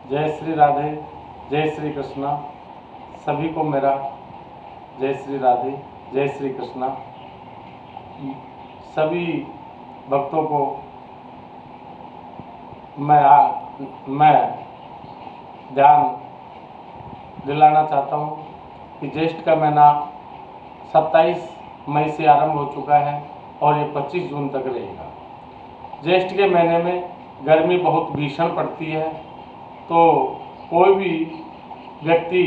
जय श्री राधे, जय श्री कृष्णा। सभी को मेरा जय श्री राधे, जय श्री कृष्णा। सभी भक्तों को मैं ध्यान दिलाना चाहता हूँ कि ज्येष्ठ का महीना 27 मई से आरंभ हो चुका है और ये 25 जून तक रहेगा। ज्येष्ठ के महीने में गर्मी बहुत भीषण पड़ती है, तो कोई भी व्यक्ति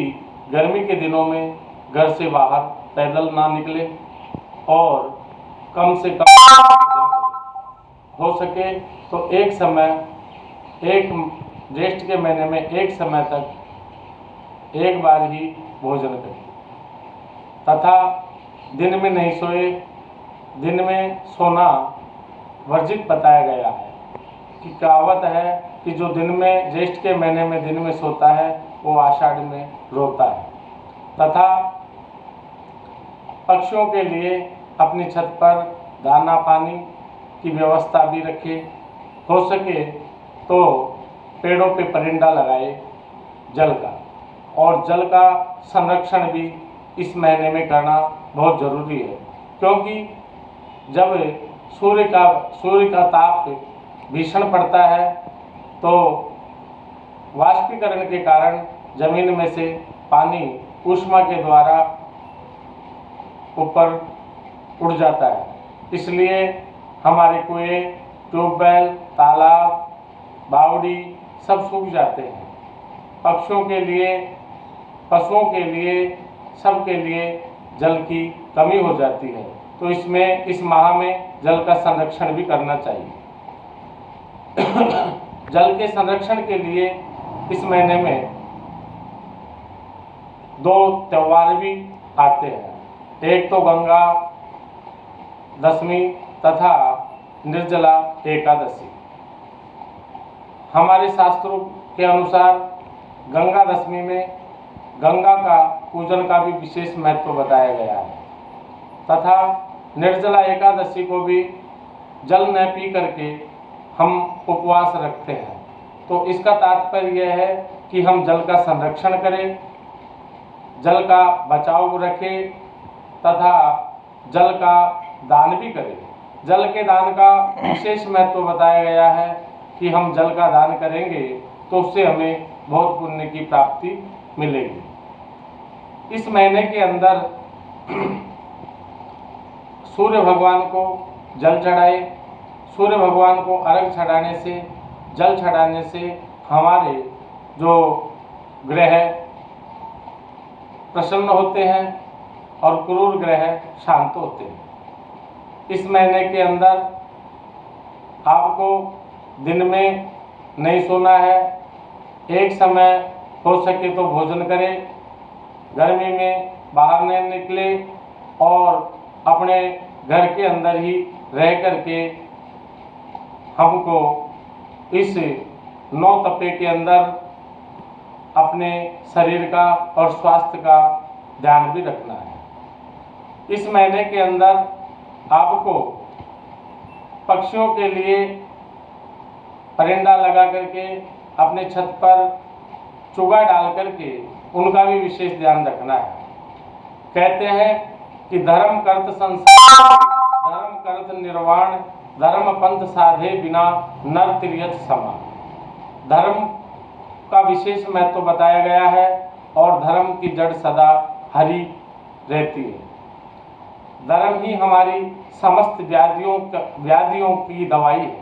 गर्मी के दिनों में घर से बाहर पैदल ना निकले और कम से कम हो सके तो एक ज्येष्ठ के महीने में एक समय तक एक बार ही भोजन करें तथा दिन में नहीं सोए। दिन में सोना वर्जित बताया गया है कि कहावत है कि जो दिन में ज्येष्ठ के महीने में दिन में सोता है वो आषाढ़ में रोता है। तथा पक्षियों के लिए अपनी छत पर दाना पानी की व्यवस्था भी रखे। हो सके तो पेड़ों पे परिंदा लगाए जल का, और जल का संरक्षण भी इस महीने में करना बहुत ज़रूरी है, क्योंकि जब सूर्य का ताप भीषण पड़ता है तो वाष्पीकरण के कारण जमीन में से पानी ऊष्मा के द्वारा ऊपर उड़ जाता है। इसलिए हमारे कुएं, ट्यूबवेल, तालाब, बावड़ी सब सूख जाते हैं। पक्षियों के लिए, पशुओं के लिए, सबके लिए जल की कमी हो जाती है, तो इस माह में जल का संरक्षण भी करना चाहिए। जल के संरक्षण के लिए इस महीने में 2 त्यौहार भी आते हैं। एक तो गंगा दशमी तथा निर्जला एकादशी। हमारे शास्त्रों के अनुसार गंगा दशमी में गंगा का पूजन का भी विशेष महत्व बताया गया है तथा निर्जला एकादशी को भी जल न पी करके हम उपवास रखते हैं। तो इसका तात्पर्य यह है कि हम जल का संरक्षण करें, जल का बचाव रखें तथा जल का दान भी करें। जल के दान का विशेष महत्व बताया गया है कि हम जल का दान करेंगे तो उससे हमें बहुत पुण्य की प्राप्ति मिलेगी। इस महीने के अंदर सूर्य भगवान को जल चढ़ाए। सूर्य भगवान को अर्घ चढ़ाने से, जल चढ़ाने से हमारे जो ग्रह प्रसन्न होते हैं और क्रूर ग्रह शांत होते हैं। इस महीने के अंदर आपको दिन में नहीं सोना है। एक समय हो सके तो भोजन करें, गर्मी में बाहर नहीं निकले और अपने घर के अंदर ही रह करके हमको इस 9 तपे के अंदर अपने शरीर का और स्वास्थ्य का ध्यान भी रखना है। इस महीने के अंदर आपको पक्षियों के लिए परिंदा लगा करके अपने छत पर चुगा डाल करके उनका भी विशेष ध्यान रखना है। कहते हैं कि धर्म कर्त संसार, धर्म कर्त निर्वाण, धर्म पंथ साधे बिना नर तिर्यथ समा। धर्म का विशेष महत्व बताया गया है और धर्म की जड़ सदा हरी रहती है। धर्म ही हमारी समस्त व्याधियों की दवाई है।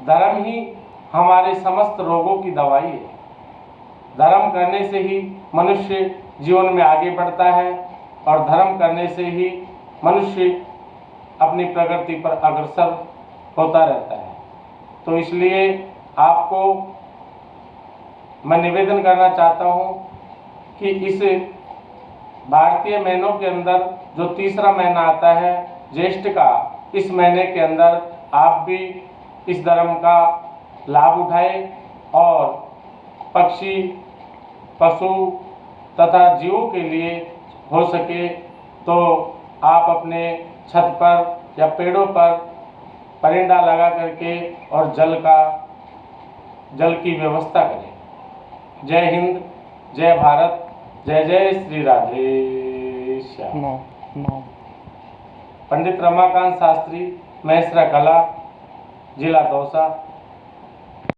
धर्म ही हमारे समस्त रोगों की दवाई है। धर्म करने से ही मनुष्य जीवन में आगे बढ़ता है और धर्म करने से ही मनुष्य अपनी प्रगति पर अग्रसर होता रहता है। तो इसलिए आपको मैं निवेदन करना चाहता हूँ कि इस भारतीय महीनों के अंदर जो तीसरा महीना आता है ज्येष्ठ का, इस महीने के अंदर आप भी इस धर्म का लाभ उठाएं और पक्षी, पशु तथा जीवों के लिए हो सके तो आप अपने छत पर या पेड़ों पर परिंदा लगा करके और जल की व्यवस्था करें। जय हिंद, जय भारत, जय जय श्री राधे श्याम। पंडित रमाकांत शास्त्री, महेसरा कला, जिला दौसा।